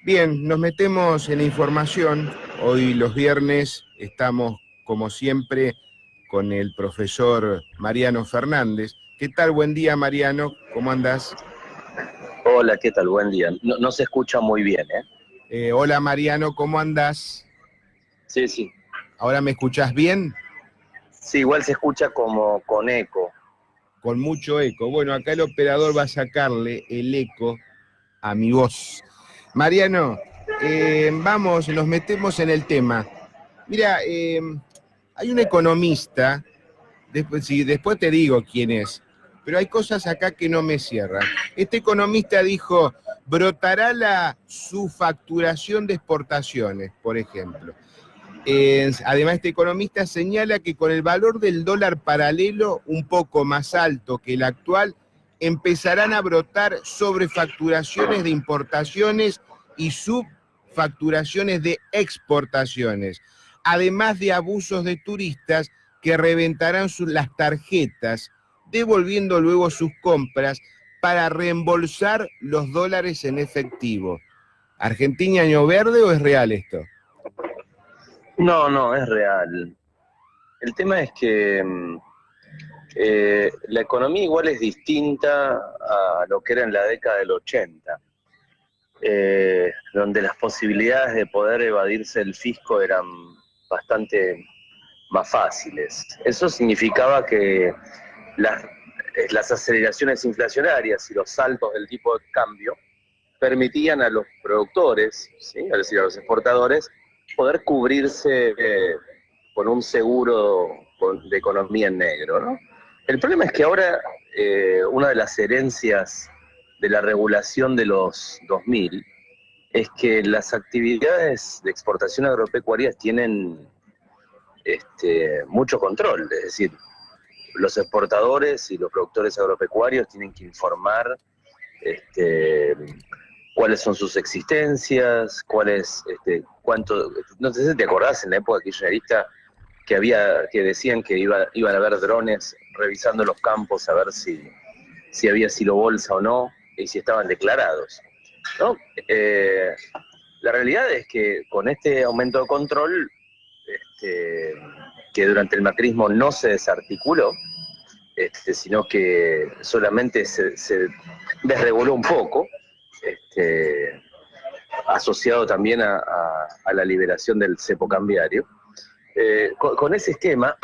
Bien, nos metemos en la información. Hoy los viernes estamos, como siempre, con el profesor Mariano Fernández. ¿Qué tal? Buen día, Mariano. ¿Cómo andás? Hola, ¿qué tal? Buen día. No se escucha muy bien, ¿eh? Hola, Mariano, ¿cómo andás? Sí, sí. ¿Ahora me escuchás bien? Sí, igual se escucha como con eco. Con mucho eco. Bueno, acá el operador va a sacarle el eco a mi voz. Mariano, vamos, nos metemos en el tema. Mira, hay un economista, después te digo quién es, pero hay cosas acá que no me cierran. Este economista dijo, brotará la subfacturación de exportaciones, por ejemplo. Además, este economista señala que con el valor del dólar paralelo un poco más alto que el actual, empezarán a brotar sobrefacturaciones de importaciones y subfacturaciones de exportaciones, además de abusos de turistas que reventarán las tarjetas, devolviendo luego sus compras para reembolsar los dólares en efectivo. ¿Argentina año verde o es real esto? No, es real. El tema es que la economía igual es distinta a lo que era en la década del 80, donde las posibilidades de poder evadirse del fisco eran bastante más fáciles. Eso significaba que las, las aceleraciones inflacionarias y los saltos del tipo de cambio permitían a los productores, ¿sí? Es decir, a los exportadores, poder cubrirse con un seguro de economía en negro, ¿no? El problema es que ahora una de las herencias de la regulación de los 2000 es que las actividades de exportación agropecuaria tienen mucho control, es decir, los exportadores y los productores agropecuarios tienen que informar este, cuáles son sus existencias, cuánto, no sé si te acordás en la época kirchnerista que decían que iban a haber drones revisando los campos a ver si había silobolsa o no y si estaban declarados, ¿no? La realidad es que con este aumento de control, que durante el macrismo no se desarticuló, sino que solamente se desreguló un poco, asociado también a la liberación del cepo cambiario. Con ese esquema,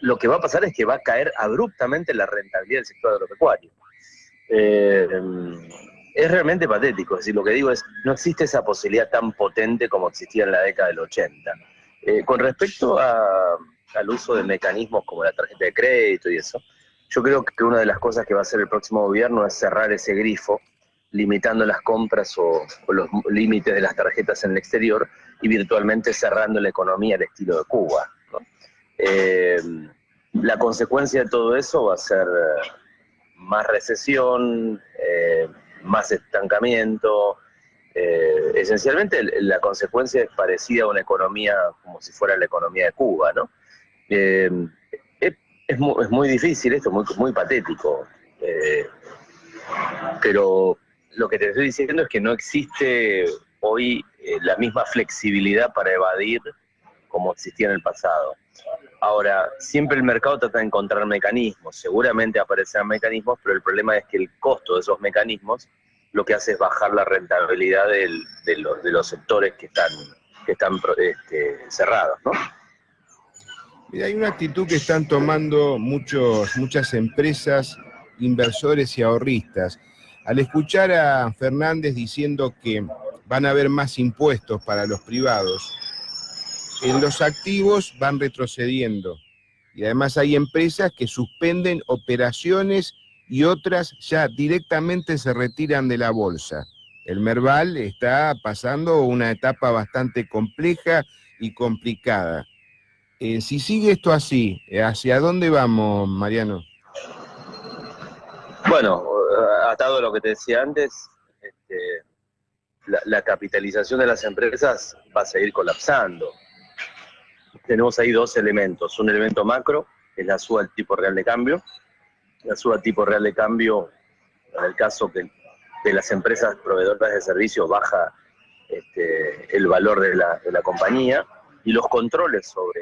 lo que va a pasar es que va a caer abruptamente la rentabilidad del sector agropecuario. Eh, es realmente patético, es decir, lo que digo es, no existe esa posibilidad tan potente como existía en la década del 80. Con respecto al uso de mecanismos como la tarjeta de crédito y eso, yo creo que una de las cosas que va a hacer el próximo gobierno es cerrar ese grifo, limitando las compras o los límites de las tarjetas en el exterior y virtualmente cerrando la economía al estilo de Cuba, ¿no? Eh, la consecuencia de todo eso va a ser más recesión, más estancamiento. Esencialmente la consecuencia es parecida a una economía como si fuera la economía de Cuba, ¿no? Eh, es muy difícil esto, muy patético, pero lo que te estoy diciendo es que no existe hoy la misma flexibilidad para evadir como existía en el pasado. Ahora, siempre el mercado trata de encontrar mecanismos, seguramente aparecerán mecanismos, pero el problema es que el costo de esos mecanismos lo que hace es bajar la rentabilidad de los sectores que están cerrados, ¿no? Mira, hay una actitud que están tomando muchas empresas, inversores y ahorristas. Al escuchar a Fernández diciendo que van a haber más impuestos para los privados, en los activos van retrocediendo. Y además hay empresas que suspenden operaciones y otras ya directamente se retiran de la bolsa. El Merval está pasando una etapa bastante compleja y complicada. Si sigue esto así, ¿hacia dónde vamos, Mariano? Bueno, atado a lo que te decía antes, la capitalización de las empresas va a seguir colapsando. Tenemos ahí dos elementos. Un elemento macro, que es la suba del tipo real de cambio. La suba del tipo real de cambio, en el caso que de las empresas proveedoras de servicios baja el valor de la compañía, y los controles sobre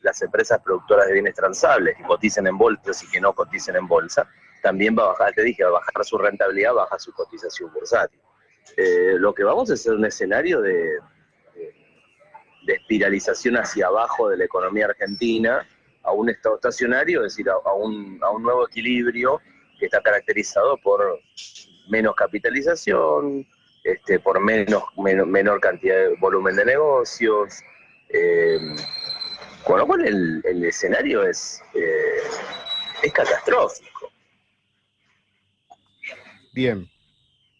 las empresas productoras de bienes transables que coticen en bolsa y que no coticen en bolsa, también va a bajar, te dije, va a bajar su rentabilidad, baja su cotización bursátil. Lo que vamos a hacer es un escenario de espiralización hacia abajo de la economía argentina, a un estado estacionario, es decir, a un nuevo equilibrio que está caracterizado por menos capitalización, por menor cantidad de volumen de negocios, con lo cual el escenario es catastrófico. Bien.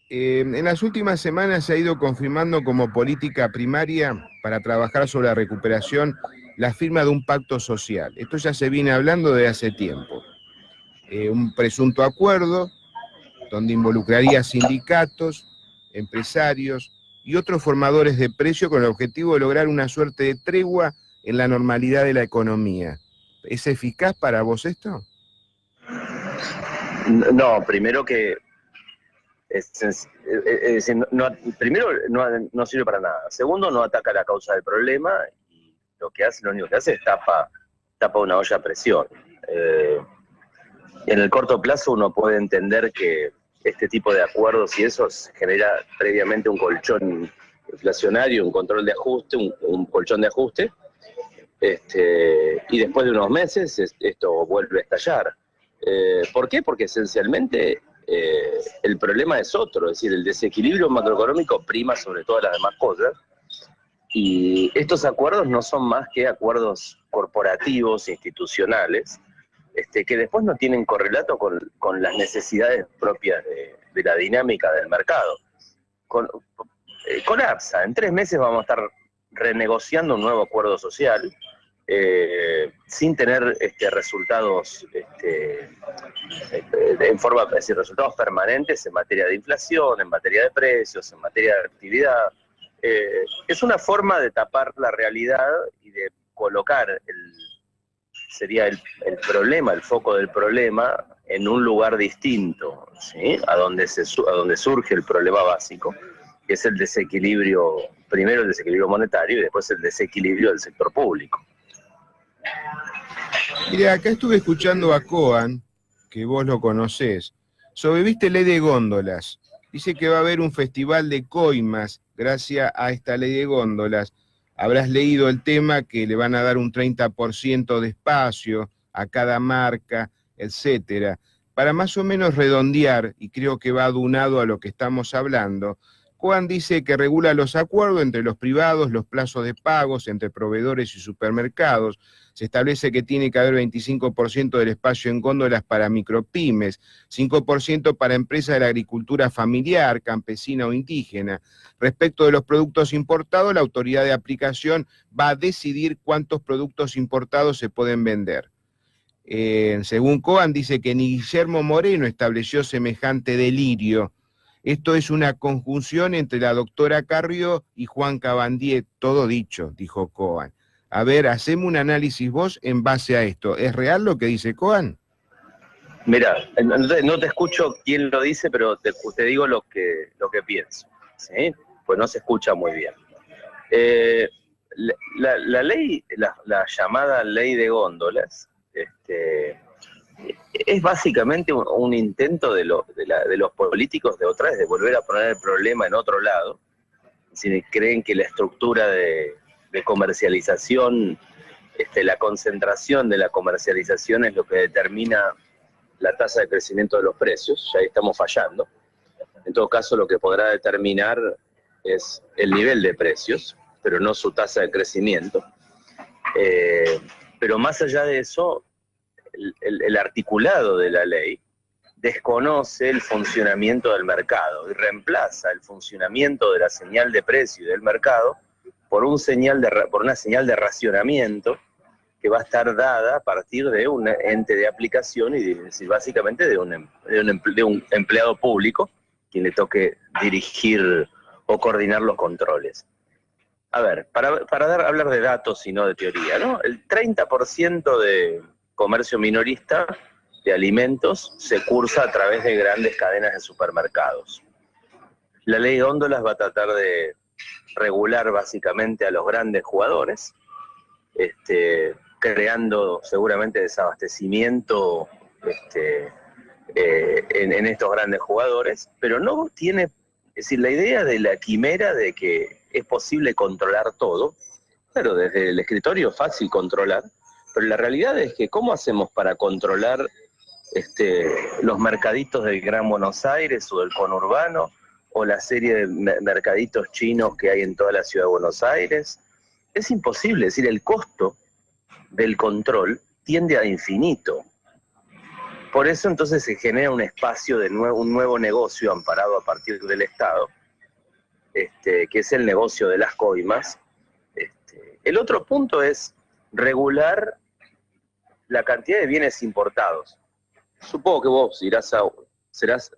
En las últimas semanas se ha ido confirmando como política primaria para trabajar sobre la recuperación la firma de un pacto social. Esto ya se viene hablando de hace tiempo. Un presunto acuerdo donde involucraría sindicatos, empresarios y otros formadores de precio con el objetivo de lograr una suerte de tregua en la normalidad de la economía. ¿Es eficaz para vos esto? No, primero que primero no sirve para nada. Segundo, no ataca la causa del problema, y lo único que hace es tapa una olla a presión. En el corto plazo uno puede entender que este tipo de acuerdos y eso genera previamente un colchón inflacionario, un control de ajuste, un colchón de ajuste, y después de unos meses esto vuelve a estallar. ¿Por qué? Porque esencialmente el problema es otro, es decir, el desequilibrio macroeconómico prima sobre todas las demás cosas, y estos acuerdos no son más que acuerdos corporativos, institucionales, que después no tienen correlato con las necesidades propias de la dinámica del mercado. Colapsa, en 3 meses vamos a estar renegociando un nuevo acuerdo social, sin tener resultados en forma, es decir, resultados permanentes en materia de inflación, en materia de precios, en materia de actividad. Es una forma de tapar la realidad y de colocar sería el problema, el foco del problema, en un lugar distinto, ¿sí? a donde surge el problema básico, que es el desequilibrio, primero el desequilibrio monetario y después el desequilibrio del sector público. Mire, acá estuve escuchando a Coan, que vos lo conocés, sobre, viste, ley de góndolas. Dice que va a haber un festival de coimas gracias a esta ley de góndolas. Habrás leído el tema, que le van a dar un 30% de espacio a cada marca, etcétera. Para más o menos redondear, y creo que va adunado a lo que estamos hablando, Coan dice que regula los acuerdos entre los privados, los plazos de pagos entre proveedores y supermercados. Se establece que tiene que haber 25% del espacio en góndolas para micropymes, 5% para empresas de la agricultura familiar, campesina o indígena. Respecto de los productos importados, la autoridad de aplicación va a decidir cuántos productos importados se pueden vender. Según Coan, dice que ni Guillermo Moreno estableció semejante delirio. Esto es una conjunción entre la doctora Carrió y Juan Cabandier, todo dicho, dijo Coan. A ver, haceme un análisis vos en base a esto. ¿Es real lo que dice Coan? Mira, no te escucho quién lo dice, pero te digo lo que pienso, ¿sí? Pues no se escucha muy bien. La ley, la llamada ley de góndolas, es básicamente un intento de los políticos de otra vez de volver a poner el problema en otro lado. Si creen que la estructura de comercialización, la concentración de la comercialización es lo que determina la tasa de crecimiento de los precios, ya ahí estamos fallando. En todo caso, lo que podrá determinar es el nivel de precios, pero no su tasa de crecimiento. Pero más allá de eso, el articulado de la ley desconoce el funcionamiento del mercado y reemplaza el funcionamiento de la señal de precio y del mercado por una señal de racionamiento que va a estar dada a partir de un ente de aplicación y básicamente de un empleado público quien le toque dirigir o coordinar los controles. A ver, para hablar de datos y no de teoría, ¿no? El 30% de comercio minorista de alimentos se cursa a través de grandes cadenas de supermercados. La ley de góndolas va a tratar de regular básicamente a los grandes jugadores, creando seguramente desabastecimiento en estos grandes jugadores, pero no tiene, es decir, la idea de la quimera de que es posible controlar todo, claro, desde el escritorio es fácil controlar, pero la realidad es que ¿cómo hacemos para controlar los mercaditos del Gran Buenos Aires o del conurbano, o la serie de mercaditos chinos que hay en toda la ciudad de Buenos Aires? Es imposible, es decir, el costo del control tiende a infinito. Por eso entonces se genera un espacio de un nuevo negocio amparado a partir del Estado, que es el negocio de las coimas. El otro punto es regular la cantidad de bienes importados. Supongo que vos serás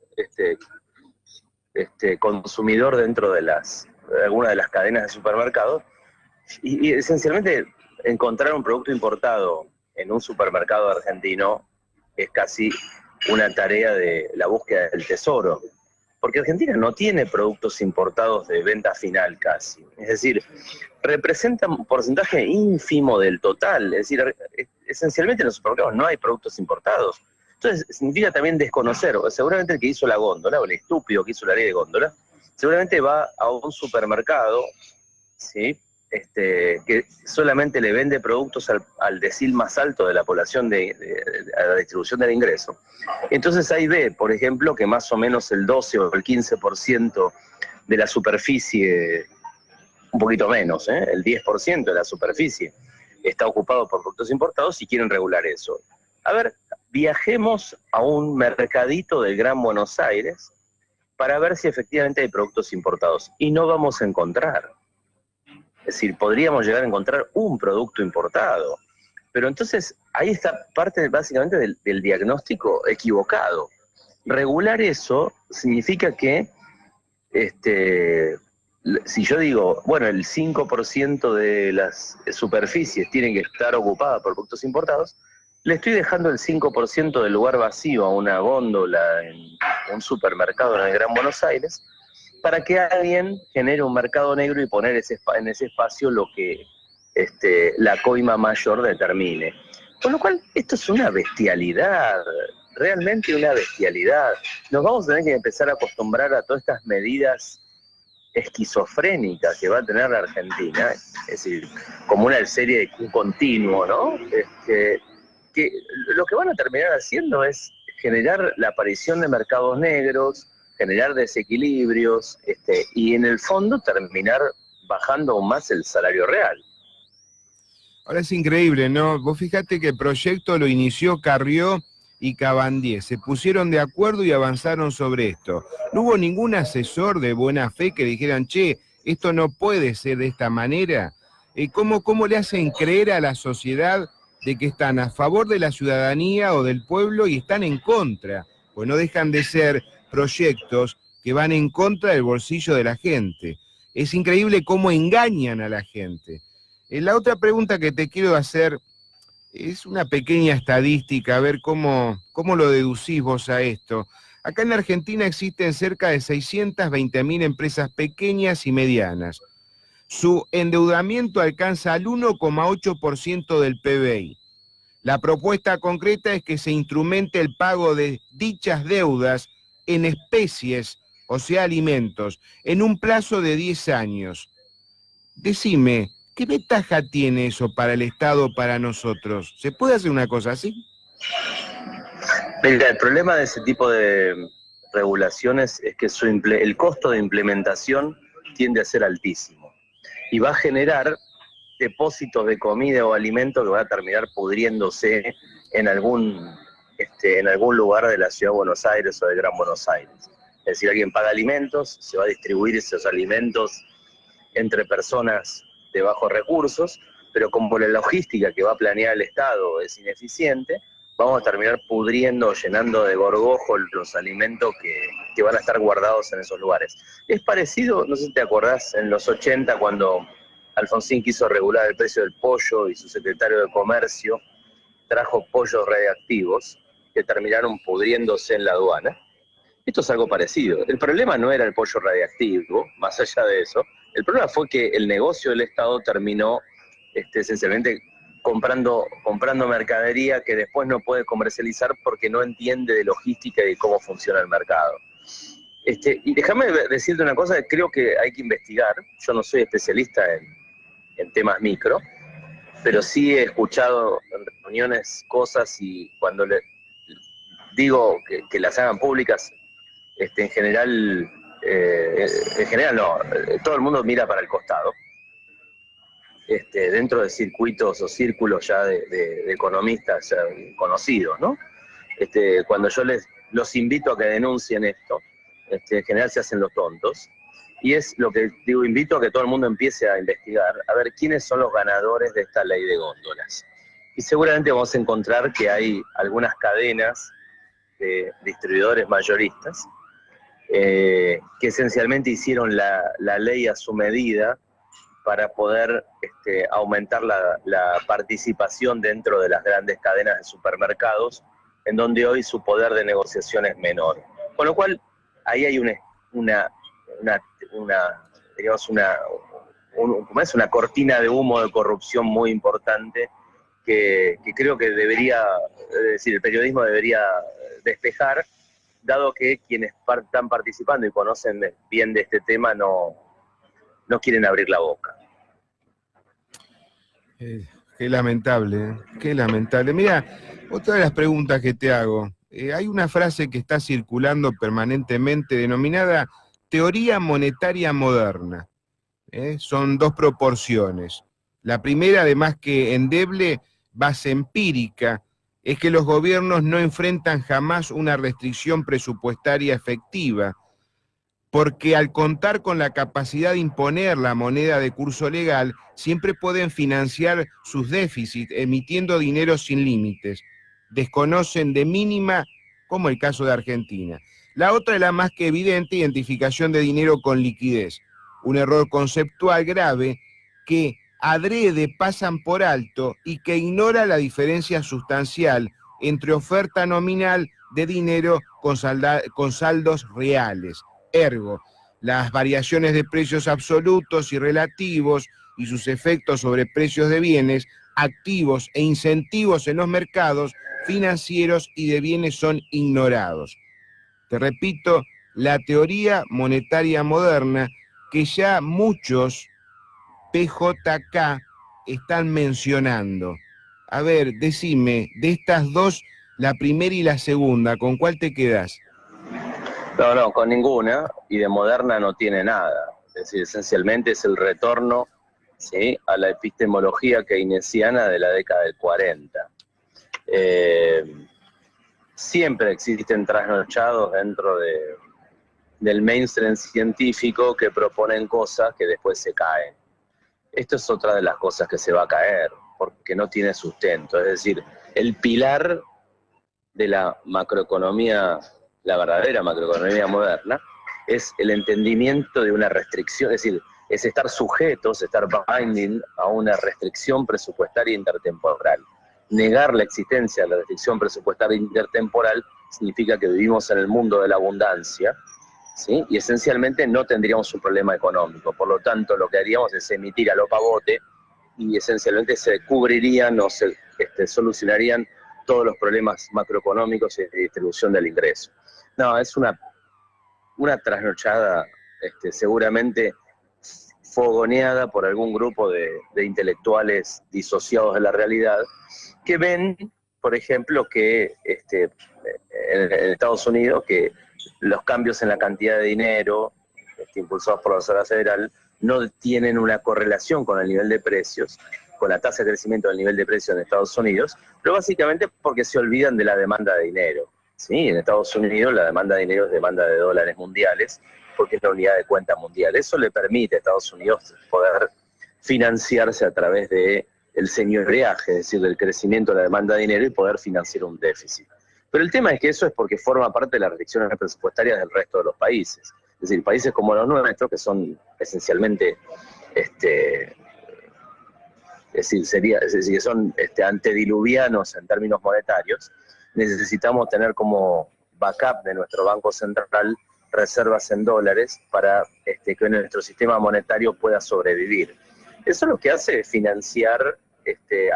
consumidor dentro de alguna de las cadenas de supermercados, y esencialmente encontrar un producto importado en un supermercado argentino es casi una tarea de la búsqueda del tesoro, porque Argentina no tiene productos importados de venta final casi, es decir, representa un porcentaje ínfimo del total, es decir, esencialmente en los supermercados no hay productos importados. Entonces significa también desconocer, seguramente el que hizo la góndola, o el estúpido que hizo la ley de góndola, seguramente va a un supermercado, ¿sí?, que solamente le vende productos al decil más alto de la población a la distribución del ingreso. Entonces ahí ve, por ejemplo, que más o menos el 12 o el 15% de la superficie, un poquito menos, el 10% de la superficie está ocupado por productos importados y quieren regular eso. A ver, viajemos a un mercadito del Gran Buenos Aires para ver si efectivamente hay productos importados. Y no vamos a encontrar. Es decir, podríamos llegar a encontrar un producto importado. Pero entonces, ahí está parte básicamente del diagnóstico equivocado. Regular eso significa que, si yo digo, bueno, el 5% de las superficies tienen que estar ocupadas por productos importados, le estoy dejando el 5% del lugar vacío a una góndola en un supermercado en el Gran Buenos Aires, para que alguien genere un mercado negro y poner en ese espacio lo que la coima mayor determine. Con lo cual, esto es una bestialidad, realmente una bestialidad. Nos vamos a tener que empezar a acostumbrar a todas estas medidas esquizofrénicas que va a tener la Argentina, es decir, como una serie de un continuo, ¿no? Que lo que van a terminar haciendo es generar la aparición de mercados negros, generar desequilibrios, y en el fondo terminar bajando aún más el salario real. Ahora es increíble, ¿no? Vos fijate que el proyecto lo inició Carrió y Cabandier. Se pusieron de acuerdo y avanzaron sobre esto. No hubo ningún asesor de buena fe que dijeran, che, esto no puede ser de esta manera. ¿Cómo le hacen creer a la sociedad de que están a favor de la ciudadanía o del pueblo y están en contra? Pues no dejan de ser proyectos que van en contra del bolsillo de la gente. Es increíble cómo engañan a la gente. La otra pregunta que te quiero hacer es una pequeña estadística, a ver cómo lo deducís vos a esto. Acá en la Argentina existen cerca de 620.000 empresas pequeñas y medianas. Su endeudamiento alcanza al 1,8% del PBI. La propuesta concreta es que se instrumente el pago de dichas deudas en especies, o sea, alimentos, en un plazo de 10 años. Decime, ¿qué ventaja tiene eso para el Estado, para nosotros? ¿Se puede hacer una cosa así? Mira, el problema de ese tipo de regulaciones es que el costo de implementación tiende a ser altísimo y va a generar depósitos de comida o alimento que van a terminar pudriéndose en algún lugar de la Ciudad de Buenos Aires o de Gran Buenos Aires. Es decir, alguien paga alimentos, se va a distribuir esos alimentos entre personas de bajos recursos, pero como la logística que va a planear el Estado es ineficiente, vamos a terminar pudriendo, llenando de gorgojo los alimentos que van a estar guardados en esos lugares. Es parecido, no sé si te acordás, en los 80 cuando Alfonsín quiso regular el precio del pollo y su secretario de Comercio trajo pollos radiactivos que terminaron pudriéndose en la aduana. Esto es algo parecido. El problema no era el pollo radiactivo, más allá de eso. El problema fue que el negocio del Estado terminó esencialmente comprando mercadería que después no puede comercializar porque no entiende de logística y de cómo funciona el mercado. Y déjame decirte una cosa que creo que hay que investigar. Yo no soy especialista en temas micro, pero sí he escuchado en reuniones cosas y cuando le digo que las hagan públicas, en general no, todo el mundo mira para el costado. Dentro de circuitos o círculos ya de economistas ya conocidos, ¿no? Cuando yo los invito a que denuncien esto, en general se hacen los tontos, y es lo que digo, invito a que todo el mundo empiece a investigar, a ver quiénes son los ganadores de esta ley de góndolas. Y seguramente vamos a encontrar que hay algunas cadenas de distribuidores mayoristas que esencialmente hicieron la ley a su medida para poder aumentar la participación dentro de las grandes cadenas de supermercados, en donde hoy su poder de negociación es menor. Con lo cual, ahí hay una cortina de humo de corrupción muy importante que creo que debería, es decir, el periodismo debería despejar, dado que quienes están participando y conocen bien de este tema no quieren abrir la boca. Qué lamentable, ¿eh? Qué lamentable. Mira, otra de las preguntas que te hago. Hay una frase que está circulando permanentemente denominada teoría monetaria moderna. Son dos proporciones. La primera, además que endeble, base empírica, es que los gobiernos no enfrentan jamás una restricción presupuestaria efectiva, porque al contar con la capacidad de imponer la moneda de curso legal, siempre pueden financiar sus déficits emitiendo dinero sin límites. Desconocen de mínima, como el caso de Argentina. La otra es la más que evidente identificación de dinero con liquidez. Un error conceptual grave que adrede pasan por alto y que ignora la diferencia sustancial entre oferta nominal de dinero con saldos reales. Ergo, las variaciones de precios absolutos y relativos y sus efectos sobre precios de bienes, activos e incentivos en los mercados financieros y de bienes son ignorados. Te repito, la teoría monetaria moderna que ya muchos PJK están mencionando. A ver, decime, de estas dos, la primera y la segunda, ¿con cuál te quedás? No, con ninguna, y de moderna no tiene nada. Es decir, esencialmente es el retorno, ¿sí?, a la epistemología keynesiana de la década del 40. Siempre existen trasnochados dentro del mainstream científico que proponen cosas que después se caen. Esto es otra de las cosas que se va a caer, porque no tiene sustento. Es decir, el pilar de la macroeconomía, la verdadera macroeconomía moderna, es el entendimiento de una restricción, es decir, es estar sujetos, estar binding a una restricción presupuestaria intertemporal. Negar la existencia de la restricción presupuestaria intertemporal significa que vivimos en el mundo de la abundancia, ¿sí?, y esencialmente no tendríamos un problema económico. Por lo tanto, lo que haríamos es emitir a lo pavote y esencialmente se cubrirían o se solucionarían todos los problemas macroeconómicos y de distribución del ingreso. No, es una trasnochada seguramente fogoneada por algún grupo de intelectuales disociados de la realidad, que ven, por ejemplo, que en Estados Unidos, que los cambios en la cantidad de dinero impulsados por la Reserva Federal no tienen una correlación con el nivel de precios, con la tasa de crecimiento del nivel de precios en Estados Unidos, pero básicamente porque se olvidan de la demanda de dinero. Sí, en Estados Unidos la demanda de dinero es demanda de dólares mundiales, porque es la unidad de cuenta mundial. Eso le permite a Estados Unidos poder financiarse a través del señoreaje, es decir, del crecimiento de la demanda de dinero y poder financiar un déficit. Pero el tema es que eso es porque forma parte de las restricciones presupuestarias del resto de los países. Es decir, países como los nuestros, que son esencialmente son antediluvianos en términos monetarios, necesitamos tener como backup de nuestro Banco Central reservas en dólares para que nuestro sistema monetario pueda sobrevivir. Eso lo que hace es financiar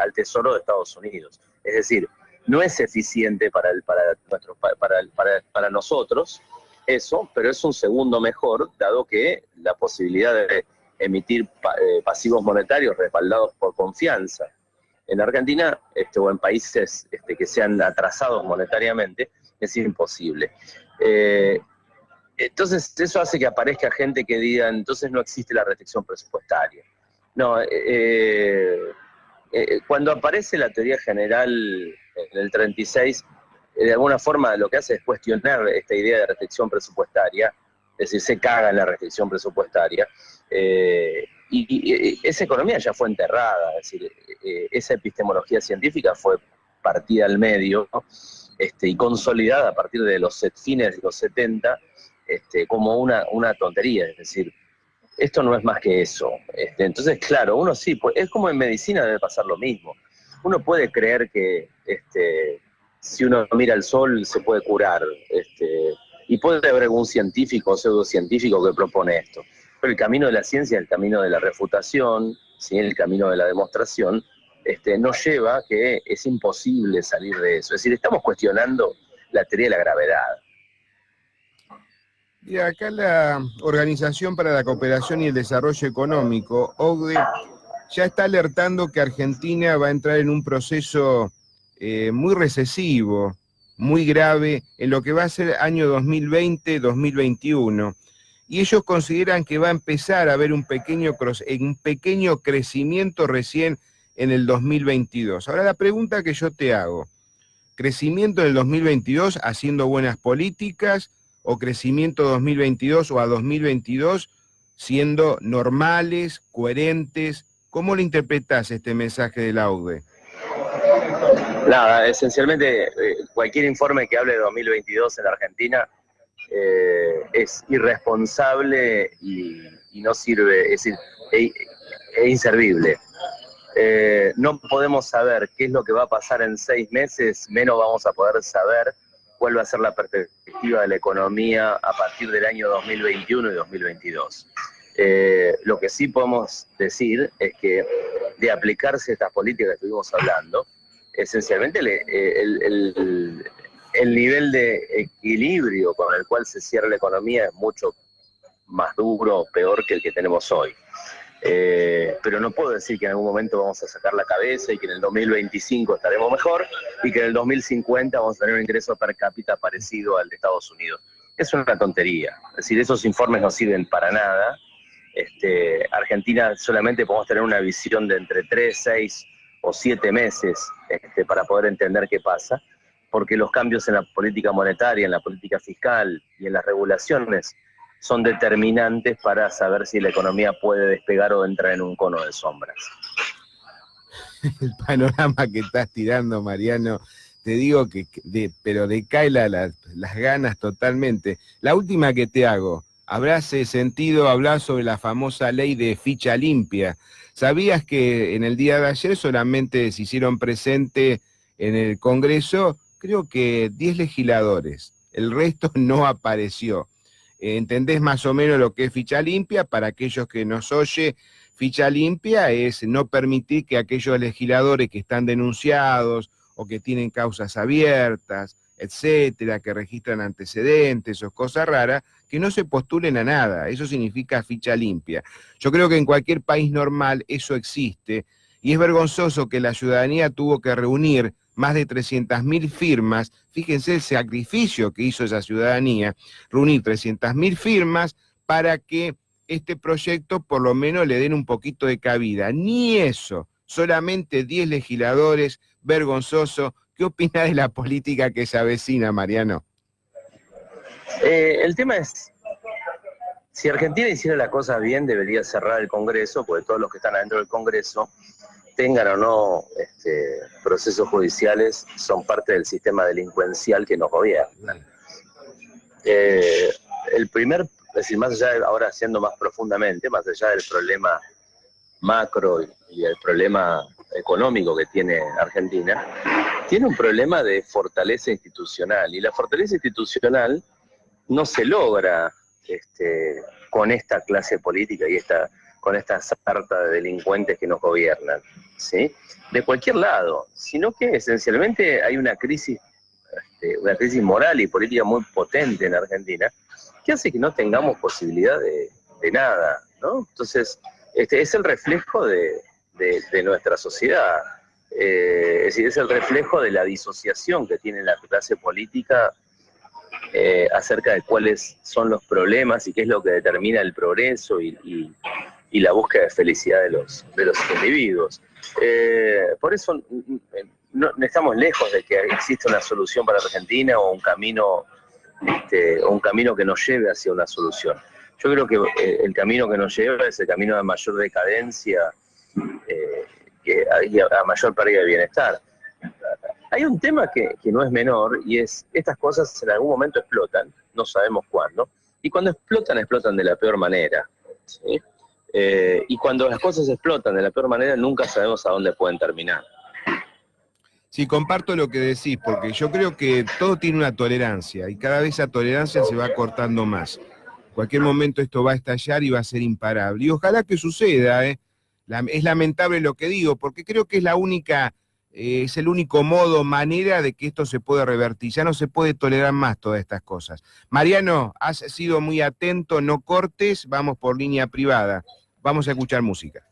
al Tesoro de Estados Unidos. Es decir, no es eficiente para nosotros eso, pero es un segundo mejor, dado que la posibilidad de emitir pasivos monetarios respaldados por confianza en Argentina o en países que sean atrasados monetariamente es imposible. Entonces eso hace que aparezca gente que diga, entonces no existe la restricción presupuestaria. No, cuando aparece la teoría general en el 36, de alguna forma lo que hace es cuestionar esta idea de restricción presupuestaria, es decir, se caga en la restricción presupuestaria, y esa economía ya fue enterrada, es decir, esa epistemología científica fue partida al medio, ¿no? Y consolidada a partir de los fines de los 70 como una tontería, es decir, esto no es más que eso. Entonces, claro, uno sí, pues, es como en medicina debe pasar lo mismo. Uno puede creer que si uno mira el sol se puede curar, y puede haber algún científico o pseudocientífico que propone esto. Pero el camino de la ciencia es el camino de la refutación, ¿sí? El camino de la demostración, nos lleva a que es imposible salir de eso. Es decir, estamos cuestionando la teoría de la gravedad. Mira, acá la Organización para la Cooperación y el Desarrollo Económico, OCDE, ya está alertando que Argentina va a entrar en un proceso muy recesivo, muy grave, en lo que va a ser año 2020-2021. Y ellos consideran que va a empezar a haber un pequeño crecimiento recién en el 2022. Ahora la pregunta que yo te hago, ¿crecimiento en el 2022 haciendo buenas políticas o crecimiento 2022 o a 2022 siendo normales, coherentes? ¿Cómo le interpretás este mensaje de la OCDE? Nada, esencialmente cualquier informe que hable de 2022 en Argentina es irresponsable y no sirve, es decir, es inservible. No podemos saber qué es lo que va a pasar en 6 meses, menos vamos a poder saber cuál va a ser la perspectiva de la economía a partir del año 2021 y 2022. Lo que sí podemos decir es que de aplicarse estas políticas que estuvimos hablando, esencialmente el nivel de equilibrio con el cual se cierra la economía es mucho más duro o peor que el que tenemos hoy. Pero no puedo decir que en algún momento vamos a sacar la cabeza y que en el 2025 estaremos mejor y que en el 2050 vamos a tener un ingreso per cápita parecido al de Estados Unidos. Es una tontería. Es decir, esos informes no sirven para nada. Argentina solamente podemos tener una visión de entre 3, 6 o 7 meses para poder entender qué pasa, porque los cambios en la política monetaria, en la política fiscal y en las regulaciones son determinantes para saber si la economía puede despegar o entrar en un cono de sombras. El panorama que estás tirando, Mariano, te digo que pero decae las ganas totalmente. La última que te hago, ¿habrás sentido hablar sobre la famosa ley de ficha limpia? ¿Sabías que en el día de ayer solamente se hicieron presente en el Congreso, creo que 10 legisladores, el resto no apareció? ¿Entendés más o menos lo que es ficha limpia? Para aquellos que nos oye, ficha limpia es no permitir que aquellos legisladores que están denunciados o que tienen causas abiertas, etcétera, que registran antecedentes o cosas raras, que no se postulen a nada. Eso significa ficha limpia. Yo creo que en cualquier país normal eso existe, y es vergonzoso que la ciudadanía tuvo que reunir más de 300.000 firmas. Fíjense el sacrificio que hizo esa ciudadanía, reunir 300.000 firmas para que este proyecto por lo menos le den un poquito de cabida. Ni eso, solamente 10 legisladores, vergonzoso. ¿Qué opina de la política que se avecina, Mariano? El tema es, si Argentina hiciera la cosa bien, debería cerrar el Congreso, porque todos los que están adentro del Congreso, tengan o no procesos judiciales, son parte del sistema delincuencial que nos gobierna. El primer, es decir, más allá de, ahora siendo más profundamente, más allá del problema macro y el problema económico que tiene Argentina, tiene un problema de fortaleza institucional, y la fortaleza institucional no se logra con esta clase política y con esta sarta de delincuentes que nos gobiernan, ¿sí? De cualquier lado, sino que esencialmente hay una crisis moral y política muy potente en Argentina, que hace que no tengamos posibilidad de nada, ¿no? Entonces, es el reflejo de nuestra sociedad. Es decir, es el reflejo de la disociación que tiene la clase política acerca de cuáles son los problemas y qué es lo que determina el progreso y la búsqueda de felicidad de los individuos. Por eso no estamos lejos de que exista una solución para Argentina o un camino que nos lleve hacia una solución. Yo creo que el camino que nos lleva es el camino de mayor decadencia y a mayor pérdida de bienestar. Hay un tema que no es menor, y es, estas cosas en algún momento explotan, no sabemos cuándo, y cuando explotan de la peor manera, ¿sí? Y cuando las cosas explotan de la peor manera, nunca sabemos a dónde pueden terminar. Sí, comparto lo que decís, porque yo creo que todo tiene una tolerancia, y cada vez esa tolerancia se va cortando más. En cualquier momento esto va a estallar y va a ser imparable. Y ojalá que suceda, ¿eh? Es lamentable lo que digo, porque creo que es el único modo, manera de que esto se pueda revertir. Ya no se puede tolerar más todas estas cosas. Mariano, has sido muy atento, no cortes, vamos por línea privada. Vamos a escuchar música.